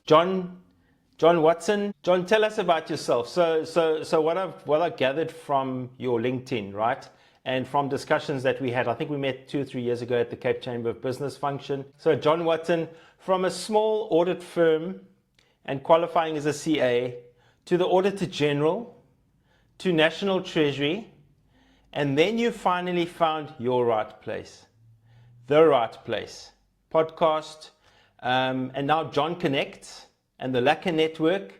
John, John Watson. John, tell us about yourself. So what I've gathered from your LinkedIn, right? And from discussions that we had, I think we met 2 or 3 years ago at the Cape Chamber of Business function. So John Watson, from a small audit firm and qualifying as a CA, to the Auditor General, to National Treasury, and then you finally found your right place, the right place, podcast, and now John Connects and the Lekker Network.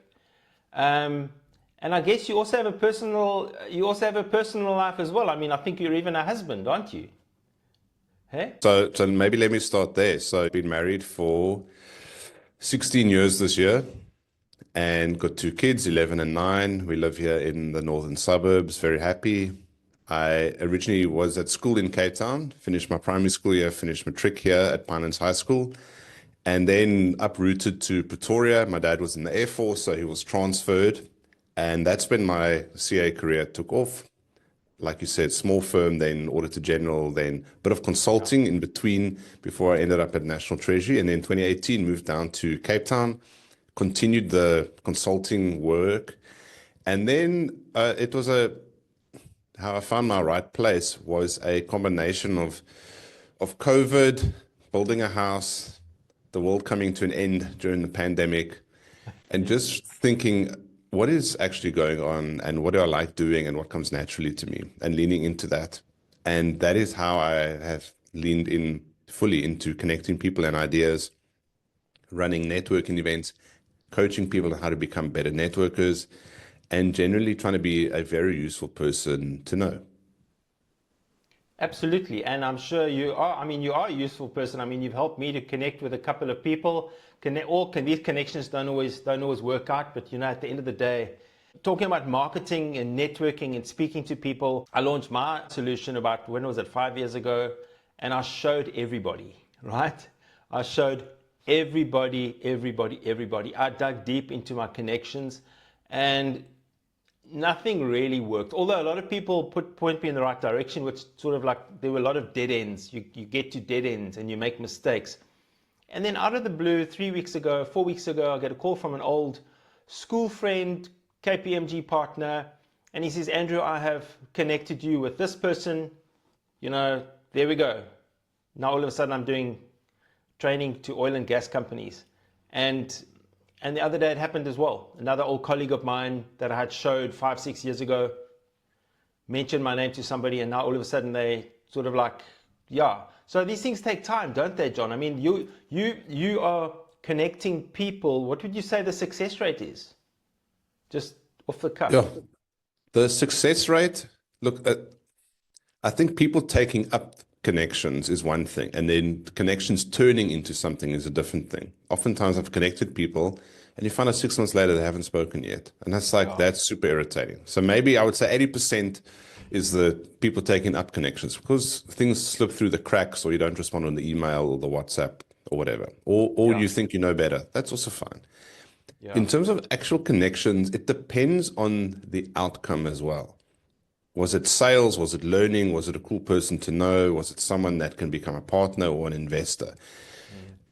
And I guess you also have a personal life as well. I mean, I think you're even a husband, aren't you? Hey? So maybe let me start there. So I've been married for 16 years this year and got 2 kids, 11 and 9. We live here in the northern suburbs, very happy. I originally was at school in Cape Town, finished my primary school here, finished matric here at Pinelands High School, and then uprooted to Pretoria. My dad was in the Air Force, so he was transferred. And that's when my CA career took off. Like you said, small firm, then Auditor General, then a bit of consulting in between before I ended up at National Treasury. And then 2018, moved down to Cape Town, continued the consulting work. And then how I found my right place was a combination of COVID, building a house, the world coming to an end during the pandemic, and just thinking, what is actually going on and what do I like doing and what comes naturally to me, and leaning into that. And that is how I have leaned in fully into connecting people and ideas, running networking events, coaching people on how to become better networkers, and generally trying to be a very useful person to know. Absolutely, and I'm sure you are. I mean, you are a useful person. I mean, you've helped me to connect with a couple of people. These connections don't always work out, but at the end of the day, talking about marketing and networking and speaking to people, I launched my solution about, when was it, 5 years ago, and I showed everybody, right? I showed everybody. I dug deep into my connections, and nothing really worked. Although a lot of people point me in the right direction, which sort of like there were a lot of dead ends. You get to dead ends and you make mistakes. And then out of the blue, 4 weeks ago, I get a call from an old school friend, KPMG partner, and he says, Andrew, I have connected you with this person. There we go. Now all of a sudden I'm doing training to oil and gas companies. And the other day it happened as well. Another old colleague of mine that I had showed 5, 6 years ago mentioned my name to somebody, and now all of a sudden they sort of like, yeah. So these things take time, don't they, John? I mean, you are connecting people. What would you say the success rate is? Just off the cuff. Yeah, the success rate, look, I think people taking up connections is one thing, and then connections turning into something is a different thing. Oftentimes I've connected people and you find out 6 months later they haven't spoken yet. And that's super irritating. So maybe I would say 80% is the people taking up connections because things slip through the cracks, or you don't respond on the email or the WhatsApp or whatever, or you think you know better. That's also fine. Yeah. In terms of actual connections, it depends on the outcome as well. Was it sales? Was it learning? Was it a cool person to know? Was it someone that can become a partner or an investor?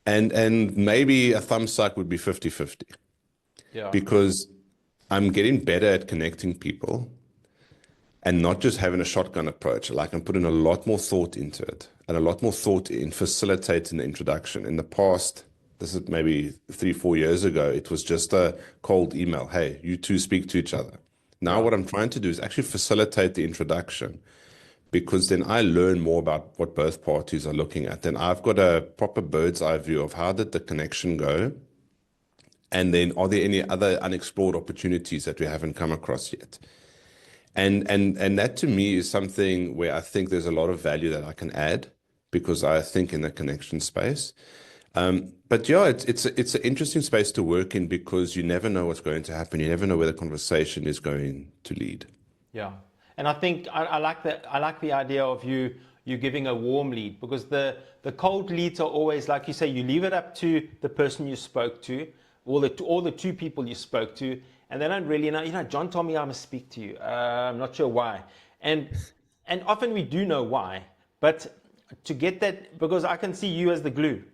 And maybe a thumbs up would be 50-50. Yeah. Because I'm getting better at connecting people and not just having a shotgun approach. Like, I'm putting a lot more thought into it, and a lot more thought in facilitating the introduction. In the past, this is maybe 3-4 years ago, it was just a cold email. Hey, you two speak to each other. Now what I'm trying to do is actually facilitate the introduction, because then I learn more about what both parties are looking at. Then I've got a proper bird's eye view of how did the connection go, and then are there any other unexplored opportunities that we haven't come across yet? And that to me is something where I think there's a lot of value that I can add, because I think in the connection space. But yeah, it's an interesting space to work in, because you never know what's going to happen. You never know where the conversation is going to lead. Yeah, and I think I like that. I like the idea of you giving a warm lead, because the cold leads are always, like you say, you leave it up to the person you spoke to, or the two people you spoke to, and they don't really know. John told me I must speak to you. I'm not sure why, and often we do know why, but to get that, because I can see you as the glue.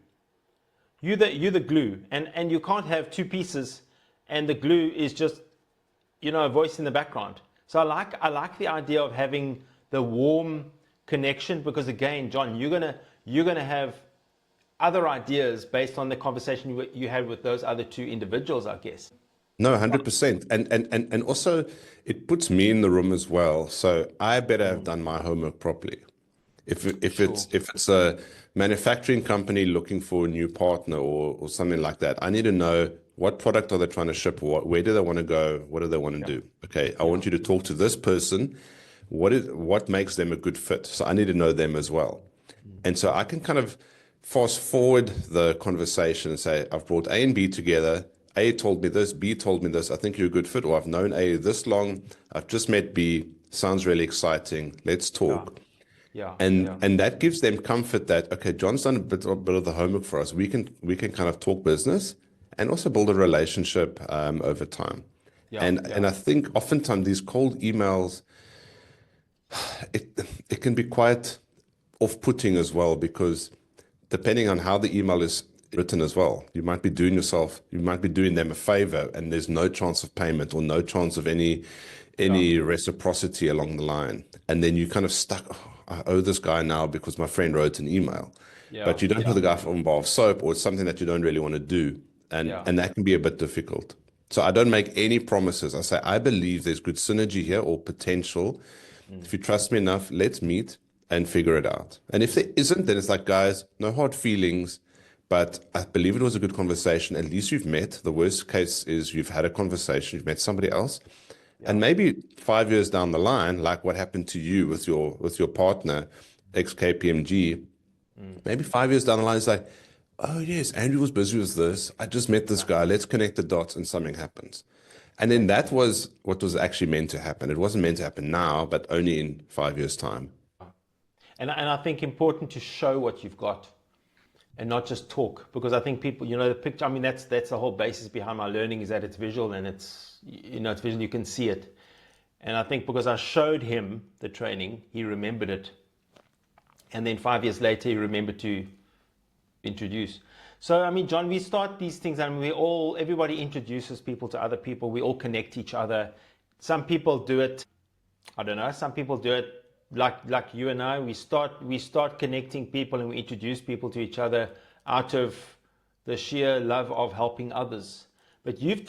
you're the glue, and you can't have two pieces, and the glue is just a voice in the background. So I like the idea of having the warm connection, because again, John, you're gonna have other ideas based on the conversation you had with those other two individuals, I guess. No, 100%. And also it puts me in the room as well. So I better have done my homework properly. Sure. If it's a manufacturing company looking for a new partner or something like that, I need to know what product are they trying to ship, where do they want to go, what do they want to do? Okay, I want you to talk to this person. What makes them a good fit? So I need to know them as well. And so I can kind of fast forward the conversation and say, I've brought A and B together. A told me this, B told me this. I think you're a good fit, or I've known A this long. I've just met B. Sounds really exciting. Let's talk. Yeah. And that gives them comfort that, okay, John's done a bit of the homework for us. We can kind of talk business and also build a relationship over time. And I think oftentimes these cold emails, it can be quite off-putting as well, because depending on how the email is written as well, you might be doing them a favor, and there's no chance of payment or no chance of any reciprocity along the line, and then you kind of stuck. Oh, I owe this guy now because my friend wrote an email, but you don't put the guy from bar of soap, or it's something that you don't really want to do, and that can be a bit difficult. So I don't make any promises. I say I believe there's good synergy here or potential. If you trust me enough, let's meet and figure it out. And if there isn't, then it's like, guys, no hard feelings, but I believe it was a good conversation. At least you've met. The worst case is you've had a conversation, you've met somebody else. And maybe 5 years down the line, like what happened to you with your partner, ex-KPMG, maybe 5 years down the line, it's like, oh yes, Andrew was busy with this. I just met this guy. Let's connect the dots, and something happens. And then that was what was actually meant to happen. It wasn't meant to happen now, but only in 5 years' time. And I think important to show what you've got and not just talk, because I think people, the picture, I mean, that's the whole basis behind my learning, is that it's visual, and it's visual, you can see it. And I think because I showed him the training, he remembered it. And then 5 years later, he remembered to introduce. So, I mean, John, we start these things, and everybody introduces people to other people. We all connect each other. Some people do it, I don't know, some people do it like you and I. We start connecting people, and we introduce people to each other out of the sheer love of helping others. But you've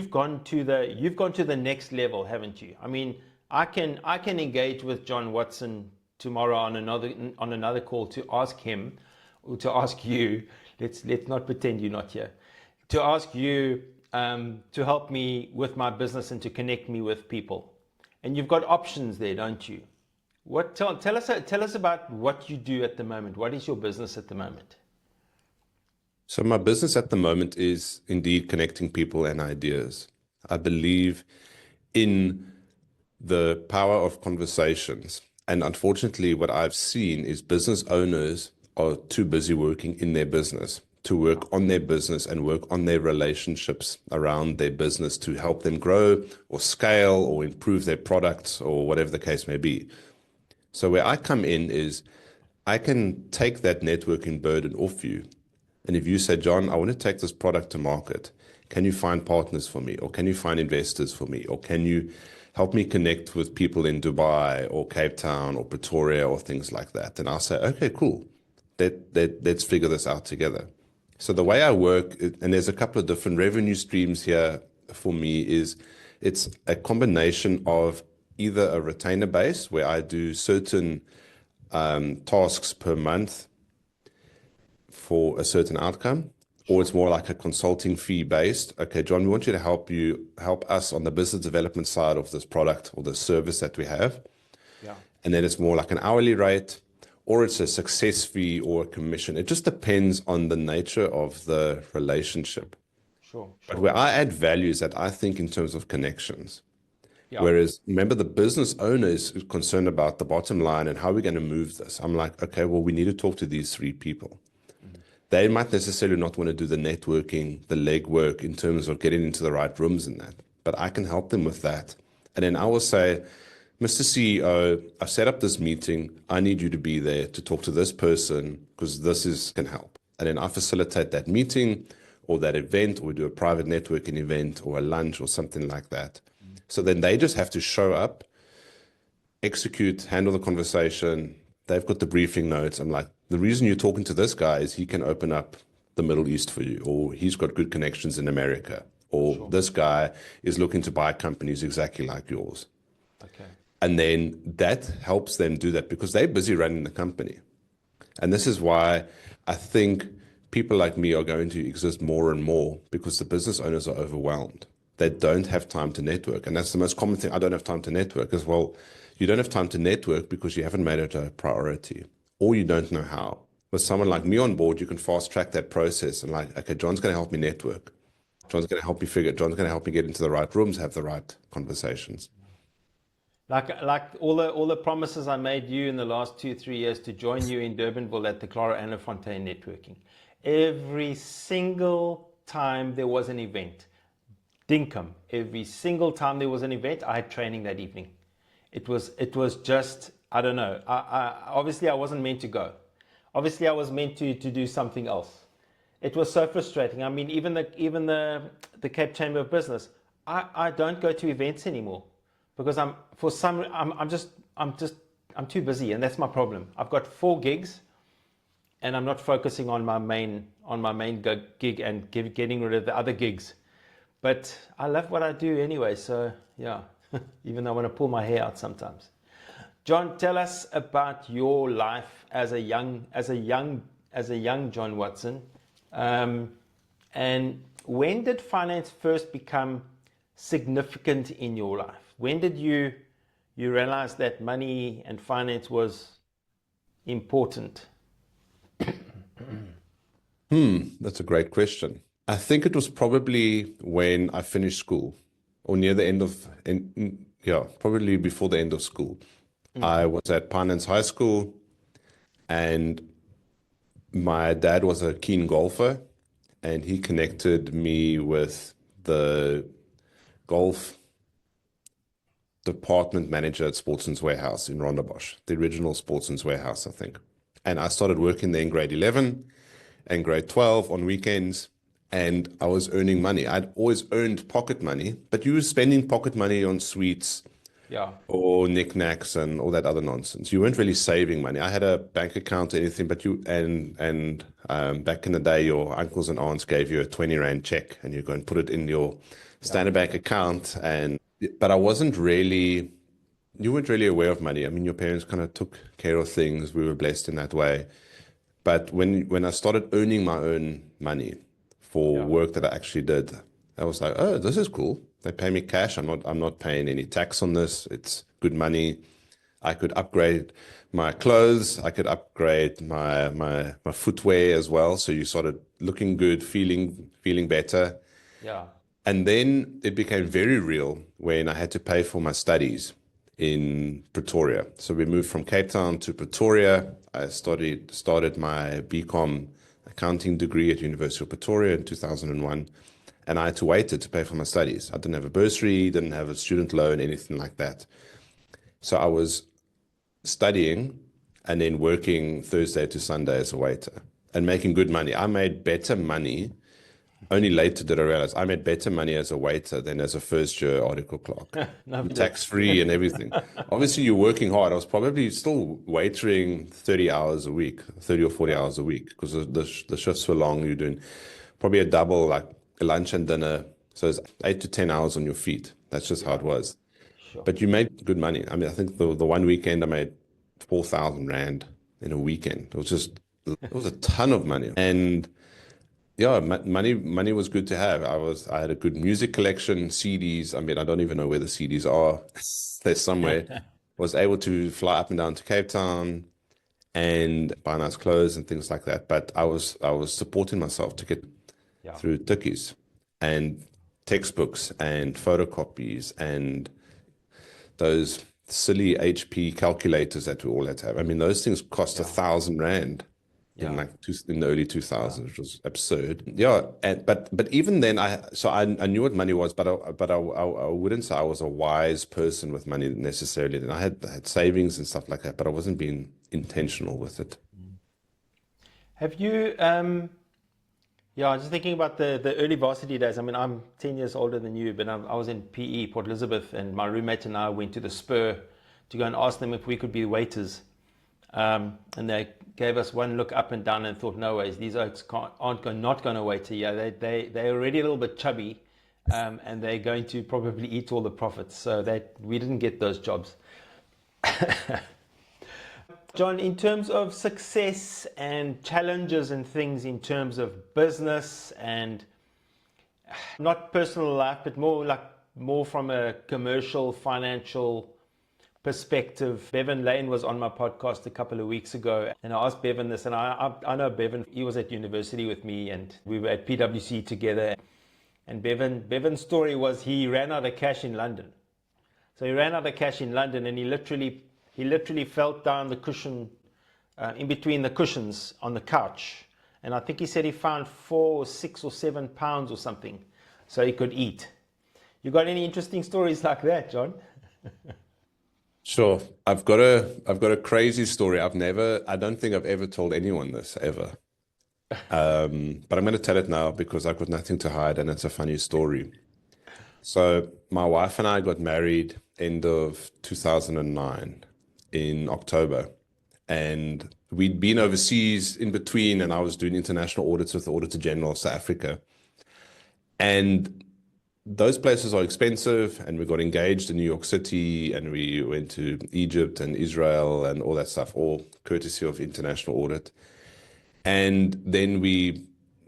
gone to the next level, haven't you? I mean, I can engage with John Watson tomorrow on another call to ask him, or to ask you. Let's not pretend you're not here. To ask you to help me with my business and to connect me with people. And you've got options there, don't you? Tell us about what you do at the moment. What is your business at the moment? So my business at the moment is indeed connecting people and ideas. I believe in the power of conversations. And unfortunately, what I've seen is business owners are too busy working in their business to work on their business and work on their relationships around their business to help them grow or scale or improve their products or whatever the case may be. So where I come in is I can take that networking burden off you. And if you say, John, I want to take this product to market, can you find partners for me? Or can you find investors for me? Or can you help me connect with people in Dubai or Cape Town or Pretoria or things like that? And I'll say, okay, cool. Let's figure this out together. So the way I work, and there's a couple of different revenue streams here for me, is it's a combination of either a retainer base where I do certain tasks per month for a certain outcome, or it's more like a consulting fee based. Okay, John, we want you to help us on the business development side of this product or the service that we have. Yeah. And then it's more like an hourly rate, or it's a success fee or a commission. It just depends on the nature of the relationship. Sure. But where I add value is that I think in terms of connections. Yeah. Whereas, remember, the business owner is concerned about the bottom line and how we're going to move this. I'm like, okay, well, we need to talk to these three people. They might necessarily not want to do the networking, the legwork in terms of getting into the right rooms and that, but I can help them with that. And then I will say, Mr. CEO, I've set up this meeting. I need you to be there to talk to this person because can help. And then I facilitate that meeting or that event, or we do a private networking event or a lunch or something like that. So then they just have to show up, execute, handle the conversation. They've got the briefing notes. I'm like, the reason you're talking to this guy is he can open up the Middle East for you, or he's got good connections in America, or this guy is looking to buy companies exactly like yours. Okay. And then that helps them do that because they're busy running the company. And this is why I think people like me are going to exist more and more, because the business owners are overwhelmed. They don't have time to network. And that's the most common thing. I don't have time to network as well. You don't have time to network because you haven't made it a priority, or you don't know how. With someone like me on board, you can fast track that process and like, okay, John's going to help me network. John's going to help me John's going to help me get into the right rooms, have the right conversations. Like all the promises I made you in the last 2-3 years to join you in Durbanville at the Clara Anna Fontaine networking. Every single time there was an event, Dinkum, every single time there was an event, I had training that evening. It was just, I don't know. Obviously I wasn't meant to go. Obviously I was meant to do something else. It was so frustrating. I mean, even the Cape Chamber of Business, I don't go to events anymore because I'm too busy, and that's my problem. I've got 4 gigs, and I'm not focusing on my main gig and getting rid of the other gigs. But I love what I do anyway, so yeah. Even though I want to pull my hair out sometimes. John, tell us about your life as a young John Watson, and when did finance first become significant in your life? When did you realize that money and finance was important? That's a great question. I think it was probably when I finished school, or near the end of, probably before the end of school. I was at Pinehurst High School, and my dad was a keen golfer, and he connected me with the golf department manager at Sportsman's Warehouse in Rondebosch, the original Sportsman's Warehouse, I think. And I started working there in grade 11 and grade 12 on weekends, and I was earning money. I'd always earned pocket money, but you were spending pocket money on sweets, or knickknacks and all that other nonsense. You weren't really saving money. I had a bank account or anything, but back in the day, your uncles and aunts gave you a 20 Rand check, and you go and put it in your Standard Bank account. But you weren't really aware of money. I mean, your parents kind of took care of things. We were blessed in that way. But when I started earning my own money for work that I actually did, I was like, oh, this is cool. They pay me cash. I'm not paying any tax on this. It's good money. I could upgrade my clothes. I could upgrade my footwear as well. So you started looking good, feeling better. Yeah. And then it became very real when I had to pay for my studies in Pretoria. So we moved from Cape Town to Pretoria. I started my BCom accounting degree at University of Pretoria in 2001. And I had to wait to pay for my studies. I didn't have a bursary, didn't have a student loan, anything like that. So I was studying and then working Thursday to Sunday as a waiter and making good money. I made better money. Only later did I realize I made better money as a waiter than as a first-year article clerk. Tax-free and everything. Obviously, you're working hard. I was probably still waitering 30 hours a week, 30 or 40 hours a week, because the shifts were long. You're doing probably a double, like a lunch and dinner. So it's 8 to 10 hours on your feet. That's just how it was. Sure. But you made good money. I mean, I think the one weekend I made 4,000 Rand in a weekend. It was a ton of money. And yeah, money was good to have. I had a good music collection, CDs. I mean, I don't even know where the CDs are. They're somewhere. Was able to fly up and down to Cape Town and buy nice clothes and things like that. But I was supporting myself to get through tikkies and textbooks and photocopies and those silly HP calculators that we all had to have. I mean, those things cost 1,000 Rand. In the early 2000s, which was absurd. Yeah, but even then, I knew what money was, but I wouldn't say I was a wise person with money necessarily. And I had savings and stuff like that, but I wasn't being intentional with it. Have you, yeah, I was just thinking about the early varsity days. I mean, I'm 10 years older than you, but I was in PE, Port Elizabeth, and my roommate and I went to the Spur to go and ask them if we could be waiters. And they gave us one look up and down and thought, no ways, these oaks not going to wait a year. They're already a little bit chubby, and they're going to probably eat all the profits. So we didn't get those jobs. John, in terms of success and challenges and things in terms of business and not personal life, but more from a commercial, financial perspective. Bevan Lane was on my podcast a couple of weeks ago, and I asked Bevan this, and I know Bevan, he was at university with me, and we were at PwC together. And Bevan's story was he ran out of cash in London. So he ran out of cash in London, and he literally felt down the cushion, in between the cushions on the couch. And I think he said he found 4 or 6 or 7 pounds or something so he could eat. You got any interesting stories like that, John? Sure. I've got a crazy story. I don't think I've ever told anyone this ever. But I'm going to tell it now because I've got nothing to hide and it's a funny story. So my wife and I got married end of 2009 in October. And we'd been overseas in between, and I was doing international audits with the Auditor General of South Africa. And those places are expensive, and we got engaged in New York City, and we went to Egypt and Israel and all that stuff, all courtesy of international audit. And then we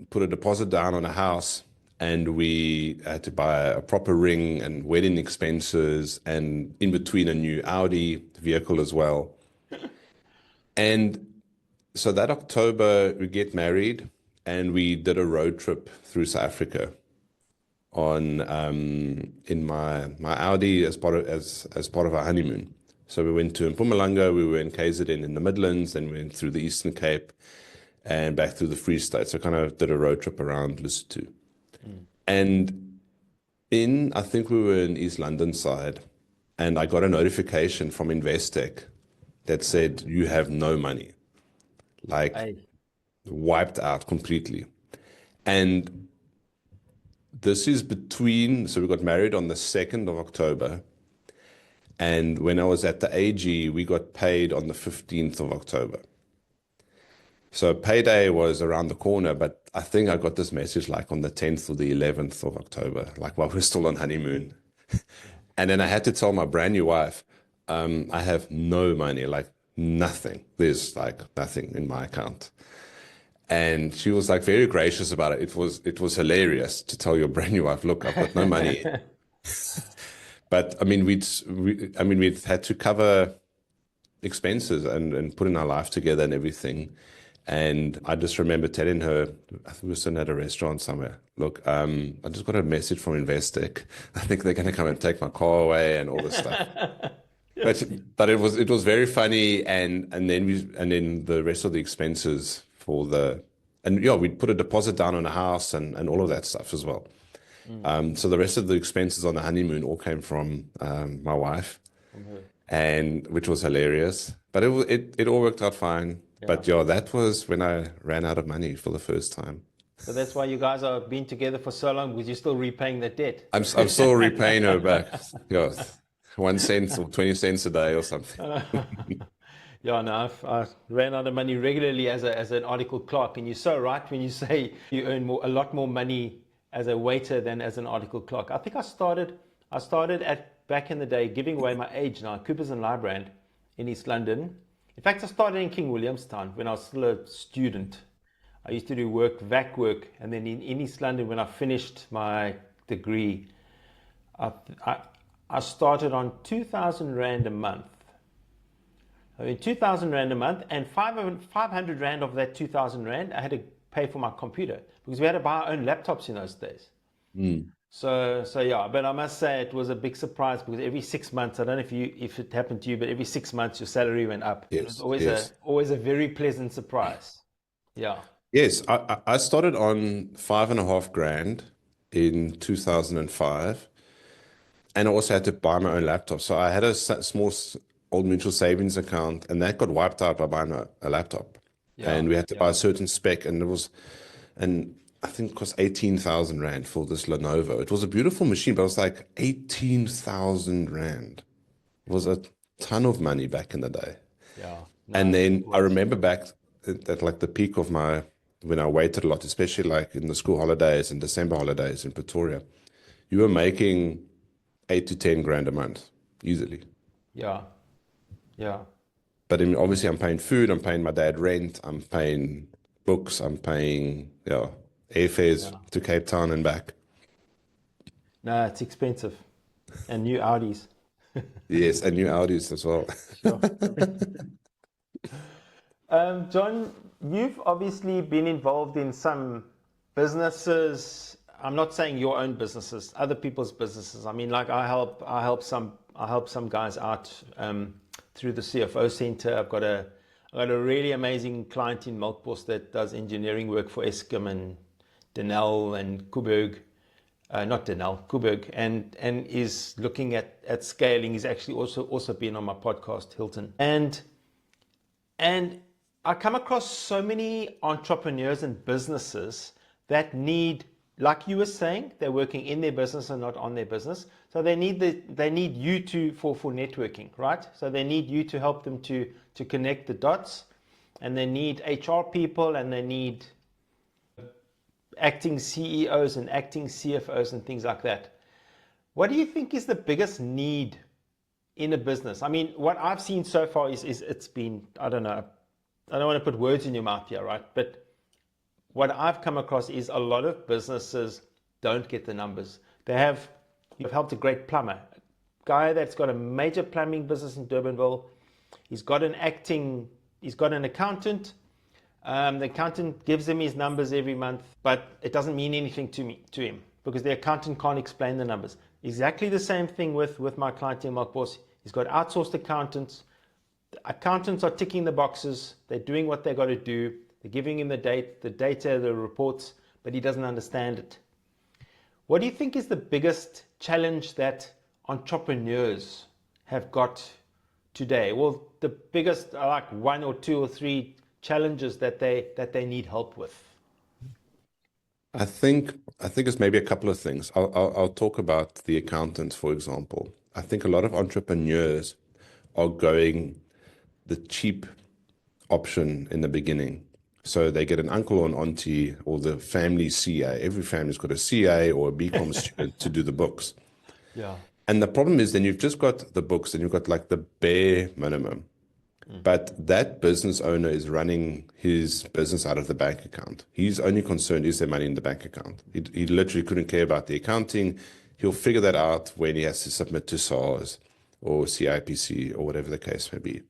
put a deposit down on a house, and we had to buy a proper ring and wedding expenses, and in between a new Audi vehicle as well. And so that October, we get married, and we did a road trip through South Africa on in my Audi as part of our honeymoon. So we went to Mpumalanga, we were in KZN in the Midlands, then we went through the Eastern Cape and back through the Free State. So kind of did a road trip around Lesotho. And I think we were in East London side, and I got a notification from Investec that said, you have no money, wiped out completely. And this is so we got married on the 2nd of October. And when I was at the AG, we got paid on the 15th of October. So payday was around the corner, but I think I got this message on the 10th or the 11th of October, while we're still on honeymoon. And then I had to tell my brand new wife, I have no money, nothing. There's nothing in my account. And she was very gracious about it. It was hilarious to tell your brand new wife, look, I've got no money. But I mean, we'd had to cover expenses and putting our life together and everything. And I just remember telling her, I think we were sitting at a restaurant somewhere, look, I just got a message from Investec. I think they're going to come and take my car away and all this stuff. But it was very funny, and then the rest of the expenses we'd put a deposit down on a house and all of that stuff as well. So the rest of the expenses on the honeymoon all came from my wife, and which was hilarious. But it all worked out fine. Yeah. But that was when I ran out of money for the first time. So that's why you guys have been together for so long, because you're still repaying that debt. I'm still repaying her back. 1 cent or 20 cents a day or something. Yeah, no, I ran out of money regularly as an article clerk, and you're so right when you say you earn a lot more money as a waiter than as an article clerk. I think I started back in the day, giving away my age now, Coopers and Lybrand in East London. In fact, I started in King Williamstown when I was still a student. I used to do vac work, and then in East London when I finished my degree, I started on 2,000 Rand a month. I mean, 2,000 Rand a month, and 500 Rand of that 2,000 Rand, I had to pay for my computer because we had to buy our own laptops in those days. So yeah, but I must say it was a big surprise because every 6 months, I don't know if it happened to you, but every 6 months your salary went up. Yes, it was always a very pleasant surprise. Yeah. Yes, I started on 5.5 grand in 2005, and I also had to buy my own laptop. So I had a small Old Mutual savings account, and that got wiped out by buying a laptop. Yeah, and we had to buy yeah, a certain spec, and I think it cost 18,000 rand for this Lenovo. It was a beautiful machine, but it was like 18,000 rand. It was a ton of money back in the day. yeah. And No, it then I was. remember back at like the peak of when I waited a lot, especially like in the school holidays and December holidays in Pretoria, you were making 8 to 10 grand a month easily. Yeah, yeah, But I mean, obviously, I'm paying food, I'm paying my dad rent, I'm paying books, I'm paying, airfares yeah. to Cape Town and back. No, it's expensive. And new Audis. Yes, and new Audis as well. Sure. John, you've obviously been involved in some businesses. I'm not saying your own businesses, other people's businesses. I mean, like I help some guys out through the CFO Center. I got a really amazing client in Melkbos that does engineering work for Eskom and Denel and Kuberg. Not Denel, Kuberg, and is looking at scaling. He's actually also been on my podcast, Hilton. And I come across so many entrepreneurs and businesses that need, like you were saying, they're working in their business and not on their business. So they need you for networking, right? So they need you to help them to connect the dots, and they need HR people, and they need acting CEOs and acting CFOs and things like that. What do you think is the biggest need in a business? I mean, what I've seen so far is it's been, I don't know, I don't want to put words in your mouth here, right? But what I've come across is a lot of businesses don't get the numbers. You've helped a great plumber, a guy that's got a major plumbing business in Durbanville. He's got an accountant. The accountant gives him his numbers every month, but it doesn't mean anything to him because the accountant can't explain the numbers. Exactly the same thing with my client in Melkbos. He's got outsourced accountants. The accountants are ticking the boxes. They're doing what they've got to do. They're giving him the data, the reports, but he doesn't understand it. What do you think is the biggest challenge that entrepreneurs have got today? Well, the biggest, like one or two or three challenges that they need help with. I think it's maybe a couple of things. I'll talk about the accountants, for example. I think a lot of entrepreneurs are going the cheap option in the beginning. So they get an uncle or an auntie or the family CA. Every family's got a CA or a BCom student to do the books. Yeah. And the problem is then you've just got the books and you've got like the bare minimum. But that business owner is running his business out of the bank account. His only concern is the money in the bank account. He literally couldn't care about the accounting. He'll figure that out when he has to submit to SARS or CIPC or whatever the case may be.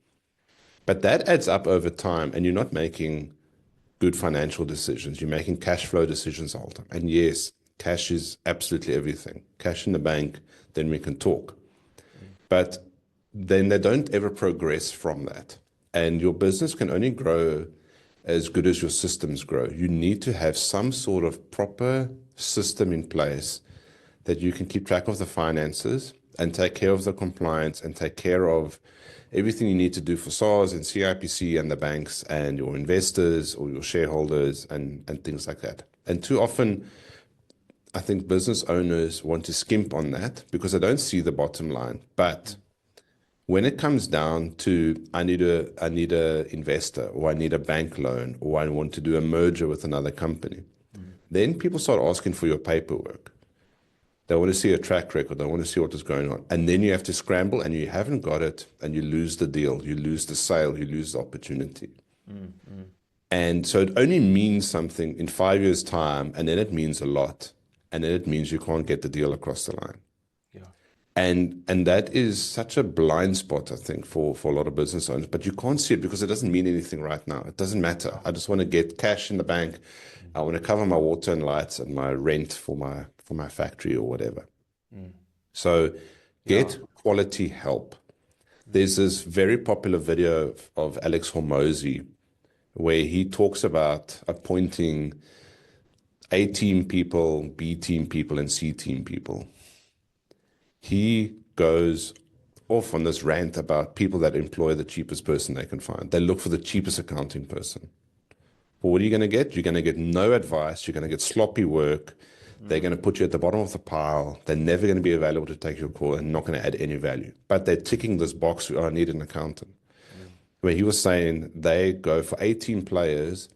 But that adds up over time, and you're not making good financial decisions. You're making cash flow decisions all the time. And yes, cash is absolutely everything. Cash in the bank, then we can talk. But then they don't ever progress from that. And your business can only grow as good as your systems grow. You need to have some sort of proper system in place that you can keep track of the finances and take care of the compliance and take care of everything you need to do for SARS and CIPC and the banks and your investors or your shareholders and things like that. And too often, I think business owners want to skimp on that because they don't see the bottom line. But when it comes down to I need a investor or I need a bank loan or I want to do a merger with another company, then people start asking for your paperwork. They want to see a track record. They want to see what is going on. And then you have to scramble and you haven't got it and you lose the deal. You lose the sale. You lose the opportunity. And so it only means something in 5 years' time, and then it means a lot. And then it means you can't get the deal across the line. Yeah. And that is such a blind spot, I think, for a lot of business owners. But you can't see it because it doesn't mean anything right now. It doesn't matter. I just want to get cash in the bank. I want to cover my water and lights and my rent for my factory or whatever. So get quality help. There's this very popular video of Alex Hormozy where he talks about appointing A team people, B team people, and C team people. He goes off on this rant about people that employ the cheapest person they can find. They look for the cheapest accounting person. But what are you going to get? You're going to get no advice. You're going to get sloppy work. They're going to put you at the bottom of the pile. They're never going to be available to take your call and not going to add any value. But they're ticking this box, I need an accountant. Where he was saying they go for 18 players.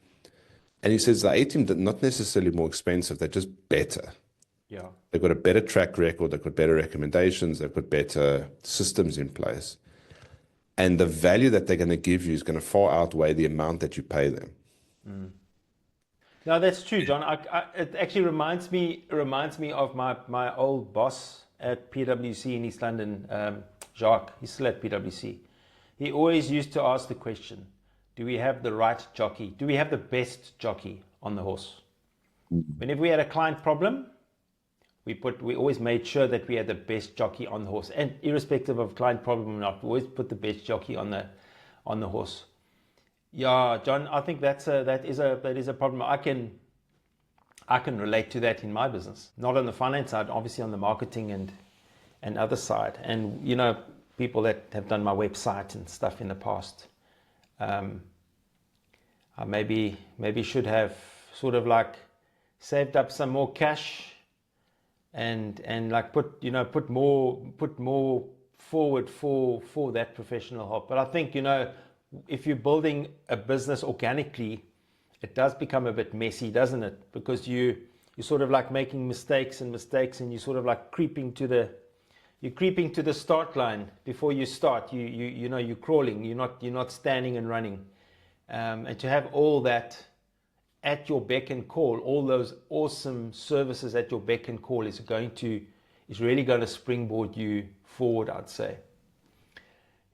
And he says the 18 are not necessarily more expensive. They're just better. Yeah. They've got a better track record. They've got better recommendations. They've got better systems in place. And the value that they're going to give you is going to far outweigh the amount that you pay them. No, that's true, John. It actually reminds me of my old boss at PwC in East London, Jacques. He's still at PwC. He always used to ask the question, do we have the right jockey? Do we have the best jockey on the horse? Whenever we had a client problem, we always made sure that we had the best jockey on the horse. And irrespective of client problem or not, we always put the best jockey on the horse. Yeah, John, I think that is a problem. I can relate to that in my business. Not on the finance side, obviously on the marketing and other side. And people that have done my website and stuff in the past, I maybe should have sort of like saved up some more cash and like put more forward for that professional help. But I think if you're building a business organically, it does become a bit messy, doesn't it? Because you're sort of like making mistakes, and you're sort of like creeping to the start line before you start. You're crawling. You're not standing and running. And to have all that at your beck and call, all those awesome services at your beck and call is really going to springboard you forward, I'd say.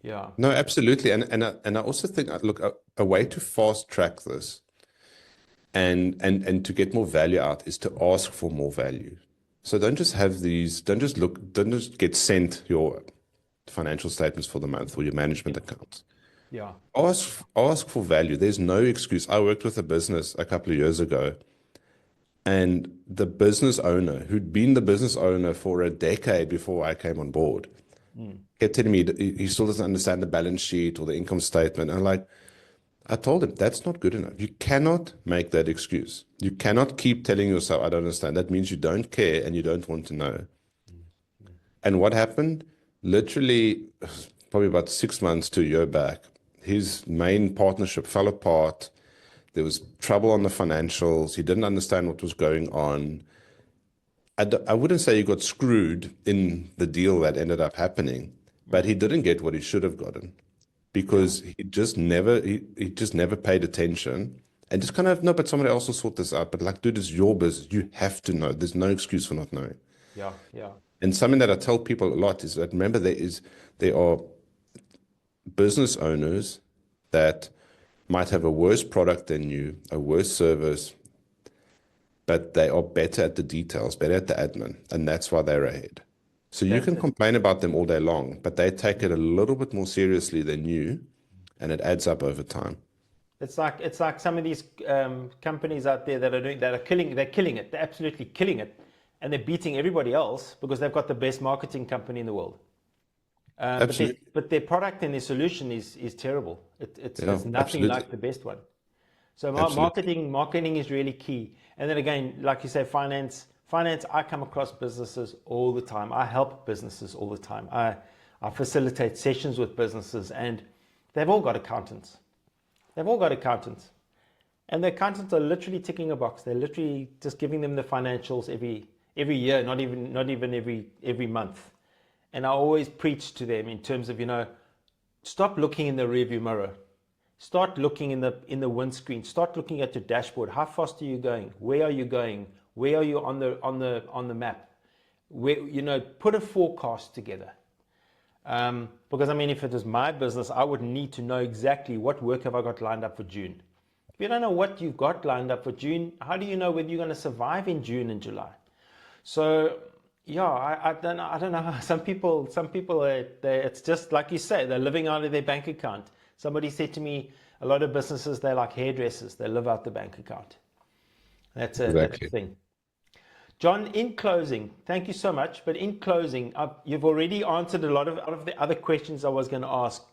Yeah. No, absolutely. And I also think, look, a way to fast track this and to get more value out is to ask for more value. So don't just get sent your financial statements for the month or your management accounts. Yeah. Ask for value. There's no excuse. I worked with a business a couple of years ago, and the business owner, who'd been the business owner for a decade before I came on board, kept telling me that he still doesn't understand the balance sheet or the income statement. And I told him, that's not good enough. You cannot make that excuse. You cannot keep telling yourself, I don't understand. That means you don't care and you don't want to know. And what happened? Literally, probably about 6 months to a year back, his main partnership fell apart. There was trouble on the financials. He didn't understand what was going on. I wouldn't say he got screwed in the deal that ended up happening, but he didn't get what he should have gotten because he just never paid attention and just kind of, no, but somebody else will sort this out. But like, dude, it's your business. You have to know. There's no excuse for not knowing. Yeah, yeah. And something that I tell people a lot is that, remember, there are business owners that might have a worse product than you, a worse service, but they are better at the details, better at the admin, and that's why they're ahead. So you can complain about them all day long, but they take it a little bit more seriously than you, and it adds up over time. It's like some of these companies out there they're killing it. They're absolutely killing it, and they're beating everybody else because they've got the best marketing company in the world. But their product and their solution is terrible. It's nothing absolutely. like the best one. So marketing is really key. And then again, like you say, finance, I come across businesses all the time. I help businesses all the time. I facilitate sessions with businesses, and they've all got accountants. And the accountants are literally ticking a box. They're literally just giving them the financials every year, not even every month. And I always preach to them in terms of, stop looking in the rearview mirror. Start looking in the windscreen. Start looking at your dashboard. How fast are you going? Where are you going? Where are you on the map? Where, put a forecast together. Because if it was my business, I would need to know exactly what work have I got lined up for June. If you don't know what you've got lined up for June, how do you know whether you're going to survive in June and July? So yeah, I don't know. Some people, it's just like you say, they're living out of their bank account. Somebody said to me, a lot of businesses, they're like hairdressers. They live out the bank account. That's a thing. John, in closing, thank you so much. But in closing, you've already answered a lot of the other questions I was going to ask,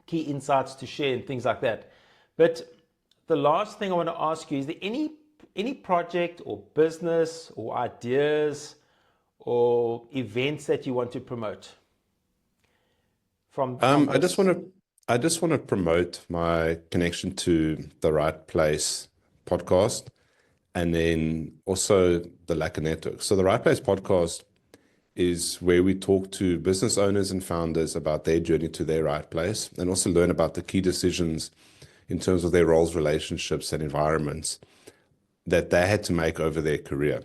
key insights to share and things like that. But the last thing I want to ask you, is there any project or business or ideas or events that you want to promote from I this? just want to promote my connection to the Right Place podcast, and then also the Lekker Network. So the Right Place podcast is where we talk to business owners and founders about their journey to their right place, and also learn about the key decisions in terms of their roles, relationships, and environments that they had to make over their career.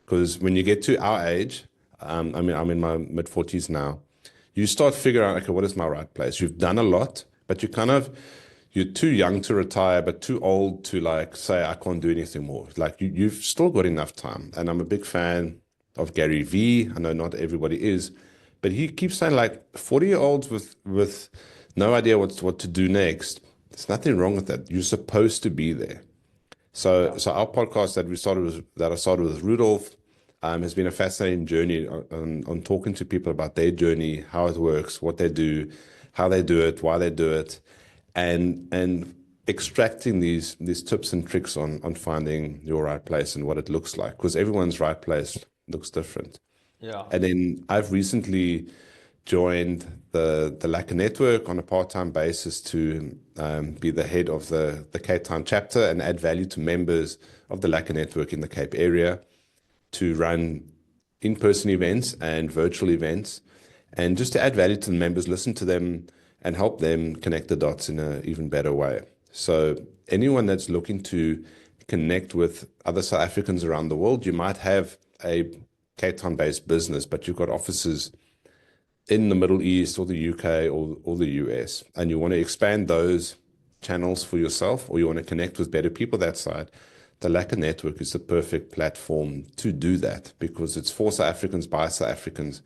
Because when you get to our age, I'm in my mid-40s now, you start figuring out, okay, what is my right place? You've done a lot, but you're too young to retire, but too old to like say, I can't do anything more. Like you've still got enough time. And I'm a big fan of Gary Vee. I know not everybody is, but he keeps saying like 40-year-olds with no idea what to do next. There's nothing wrong with that. You're supposed to be there. So our podcast that I started with Rudolph has been a fascinating journey on talking to people about their journey, how it works, what they do, how they do it, why they do it, and extracting these tips and tricks on finding your right place and what it looks like, because everyone's right place looks different. Yeah. And then I've recently joined the Lekker Network on a part-time basis to be the head of the Cape Town chapter and add value to members of the Lekker Network in the Cape area, to run in-person events and virtual events, and just to add value to the members, listen to them, and help them connect the dots in an even better way. So anyone that's looking to connect with other South Africans around the world, you might have a Cape Town-based business, but you've got offices in the Middle East or the UK or the US, and you want to expand those channels for yourself, or you want to connect with better people that side, the Lekker Network is the perfect platform to do that, because it's for South Africans by South Africans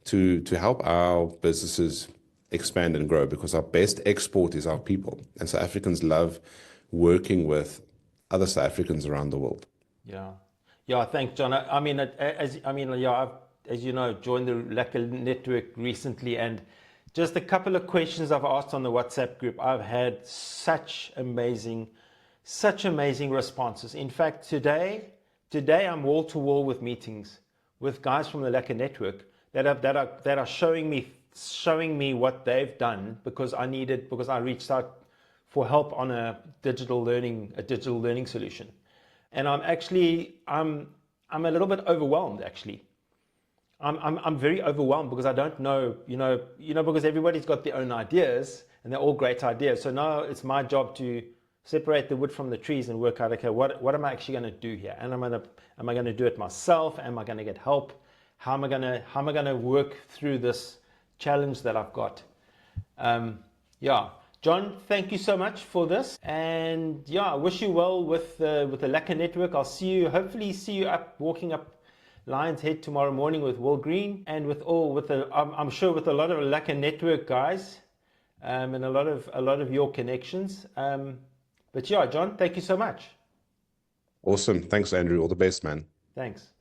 to help our businesses expand and grow, because our best export is our people, and South Africans love working with other South Africans around the world. Yeah, thanks, John. As you know, joined the Lekker Network recently, and just a couple of questions I've asked on the WhatsApp group, I've had such amazing responses. In fact, today I'm wall to wall with meetings with guys from the Lekker Network that are showing me what they've done, because I reached out for help on a digital learning solution. And I'm a little bit overwhelmed, actually. I'm very overwhelmed, because I don't know, because everybody's got their own ideas, and they're all great ideas. So now it's my job to separate the wood from the trees and work out, okay, what am I actually going to do here? And am I going to do it myself? Am I going to get help? How am I going to work through this challenge that I've got? John, thank you so much for this, and I wish you well with the Lekker Network. I'll hopefully see you walking up Lion's Head tomorrow morning with Will Green, and I'm sure with a lot of Lekker Network guys, and a lot of your connections. But John, thank you so much. Awesome. Thanks, Andrew. All the best, man. Thanks.